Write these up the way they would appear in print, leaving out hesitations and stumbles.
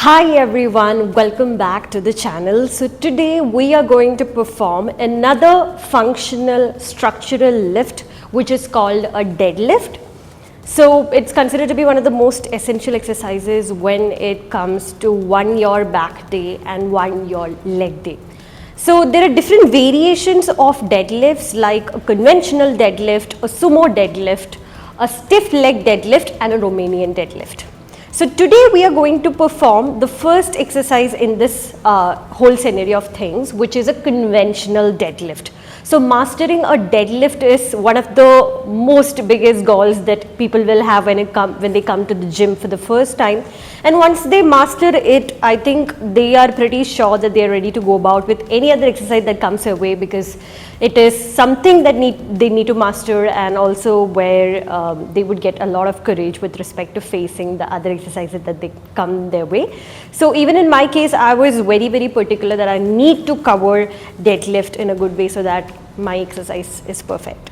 Hi everyone, welcome back to the channel. So today we are going to perform another functional structural lift which is called a deadlift. So it's considered to be one of the most essential exercises when it comes to one your back day and one your leg day. So there are different variations of deadlifts like a conventional deadlift, a sumo deadlift, a stiff leg deadlift and a Romanian deadlift. So today we are going to perform the first exercise in this whole scenario of things, which is a conventional deadlift. So mastering a deadlift is one of the most biggest goals that people will have when they come to the gym for the first time. And once they master it, I think they are pretty sure that they are ready to go about with any other exercise that comes their way, because it is something that they need to master, and also where they would get a lot of courage with respect to facing the other exercises that they come their way. So even in my case, I was very particular that I need to cover deadlift in a good way so that my exercise is perfect.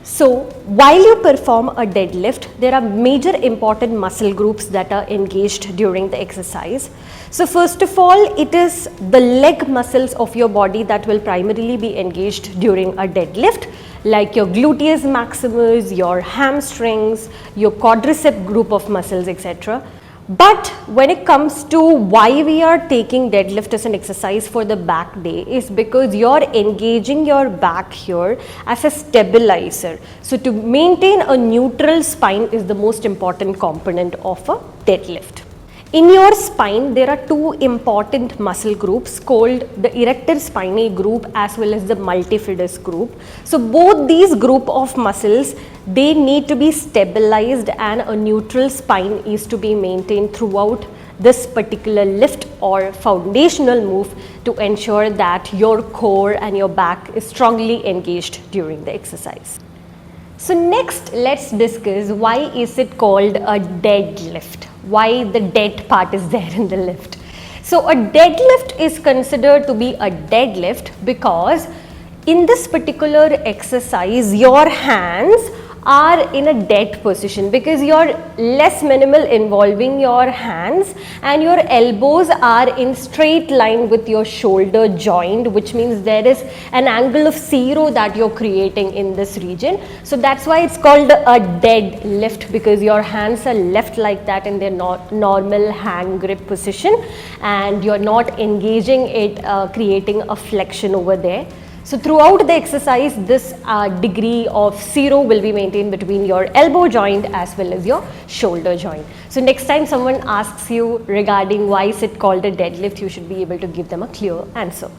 So while you perform a deadlift, there are major important muscle groups that are engaged during the exercise. So first of all, it is the leg muscles of your body that will primarily be engaged during a deadlift, like your gluteus maximus, your hamstrings, your quadricep group of muscles, etc. But when it comes to why we are taking deadlift as an exercise for the back day is because you're engaging your back here as a stabilizer. So to maintain a neutral spine is the most important component of a deadlift. In your spine, there are two important muscle groups called the erector spinae group as well as the multifidus group. So both these group of muscles, they need to be stabilized, and a neutral spine is to be maintained throughout this particular lift or foundational move to ensure that your core and your back is strongly engaged during the exercise. So next, let's discuss why is it called a deadlift? Why the dead part is there in the lift? So a deadlift is considered to be a deadlift because in this particular exercise, your hands are in a dead position because you're less minimal involving your hands, and your elbows are in straight line with your shoulder joint, which means there is an angle of 0 that you're creating in this region. So that's why it's called a dead lift, because your hands are left like that in their normal hand grip position, and you're not engaging it, creating a flexion over there. So throughout the exercise, this degree of 0 will be maintained between your elbow joint as well as your shoulder joint. So next time someone asks you regarding why is it called a deadlift, you should be able to give them a clear answer.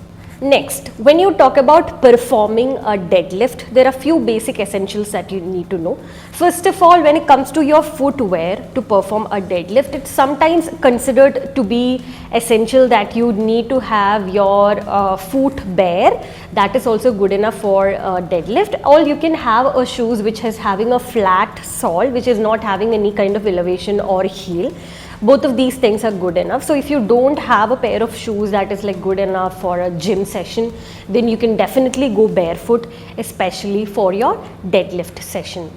Next, when you talk about performing a deadlift, there are few basic essentials that you need to know. First of all, when it comes to your footwear to perform a deadlift, it's sometimes considered to be essential that you need to have your foot bare. That is also good enough for deadlift. Or you can have a shoes which is having a flat sole, which is not having any kind of elevation or heel. Both of these things are good enough. So if you don't have a pair of shoes that is like good enough for a gym session, then you can definitely go barefoot, especially for your deadlift session.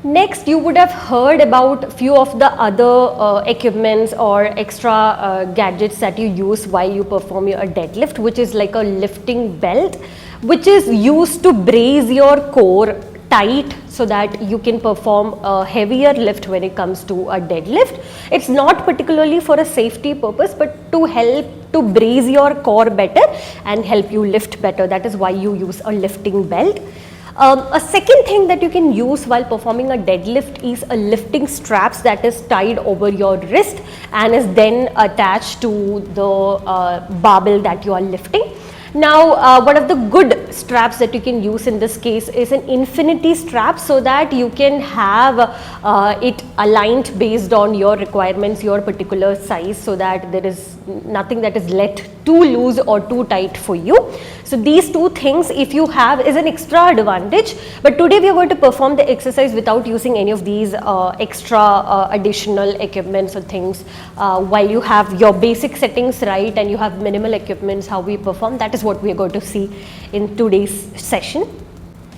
Next, you would have heard about few of the other equipments or extra gadgets that you use while you perform your deadlift, which is like a lifting belt, which is used to brace your core tight so that you can perform a heavier lift when it comes to a deadlift. It's not particularly for a safety purpose, but to help to brace your core better and help you lift better. That is why you use a lifting belt. A second thing that you can use while performing a deadlift is a lifting straps that is tied over your wrist and is then attached to the barbell that you are lifting. Now, one of the good straps that you can use in this case is an infinity strap, so that you can have it aligned based on your requirements, your particular size, so that there is nothing that is let too loose or too tight for you. So these two things, if you have, is an extra advantage. But today we are going to perform the exercise without using any of these extra additional equipments or things. While you have your basic settings right and you have minimal equipments, how we perform, that is what we are going to see in today's session.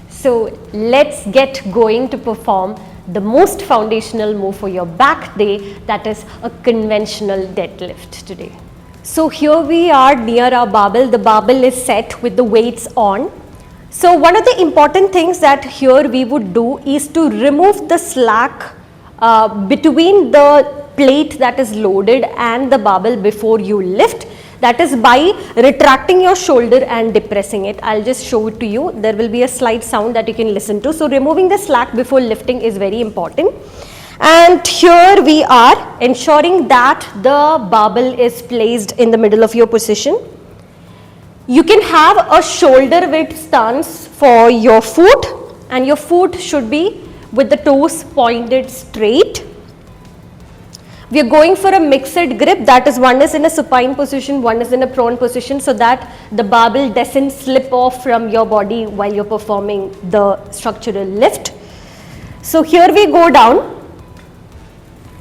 So let's get going to perform the most foundational move for your back day, that is a conventional deadlift today. So here we are near our barbell. The barbell is set with the weights on. So one of the important things that here we would do is to remove the slack between the plate that is loaded and the barbell before you lift. That is by retracting your shoulder and depressing it. I'll just show it to you. There will be a slight sound that you can listen to. So removing the slack before lifting is very important. And here we are ensuring that the barbell is placed in the middle of your position. You can have a shoulder width stance for your foot, and your foot should be with the toes pointed straight. We are going for a mixed grip, that is, one is in a supine position, one is in a prone position, so that the barbell doesn't slip off from your body while you're performing the structural lift. So here we go down.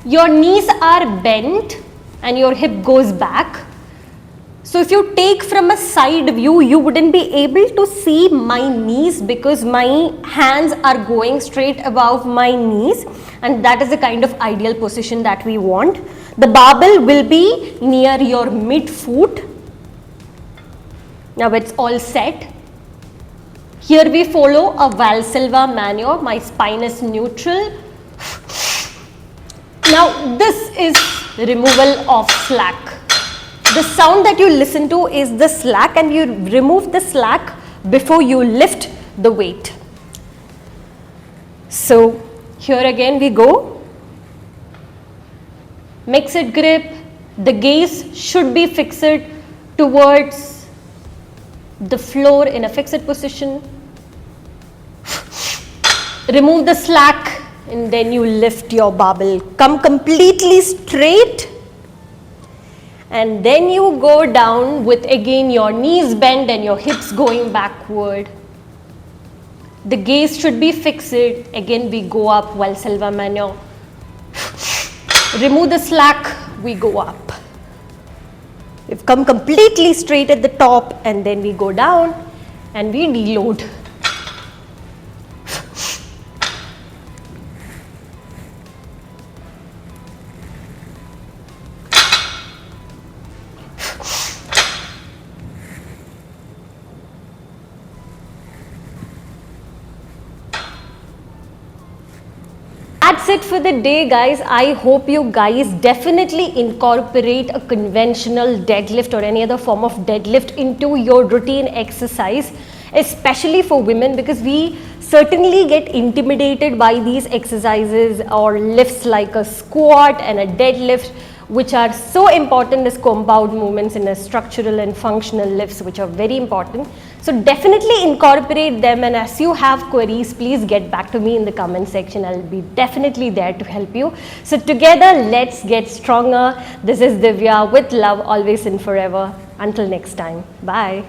Your knees are bent and your hip goes back. So if you take from a side view, you wouldn't be able to see my knees because my hands are going straight above my knees, and that is the kind of ideal position that we want. The barbell will be near your mid foot. Now it's all set. Here we follow a Valsalva maneuver. My spine is neutral. Now this is removal of slack. The sound that you listen to is the slack, and you remove the slack before you lift the weight. So here again we go. Mixed grip. The gaze should be fixed towards the floor in a fixed position. Remove the slack and then you lift your barbell. Come completely straight. And then you go down with again your knees bent and your hips going backward. The gaze should be fixed. Again we go up Valsalva maneuver. Remove the slack, we go up. We've come completely straight at the top, and then we go down and we deload. That's it for the day, guys. I hope you guys definitely incorporate a conventional deadlift or any other form of deadlift into your routine exercise, especially for women, because we certainly get intimidated by these exercises or lifts like a squat and a deadlift, which are so important as compound movements in a structural and functional lifts, which are very important. So definitely incorporate them, and as you have queries, please get back to me in the comment section. I'll be definitely there to help you. So together, let's get stronger. This is Divya with love, always and forever. Until next time, bye.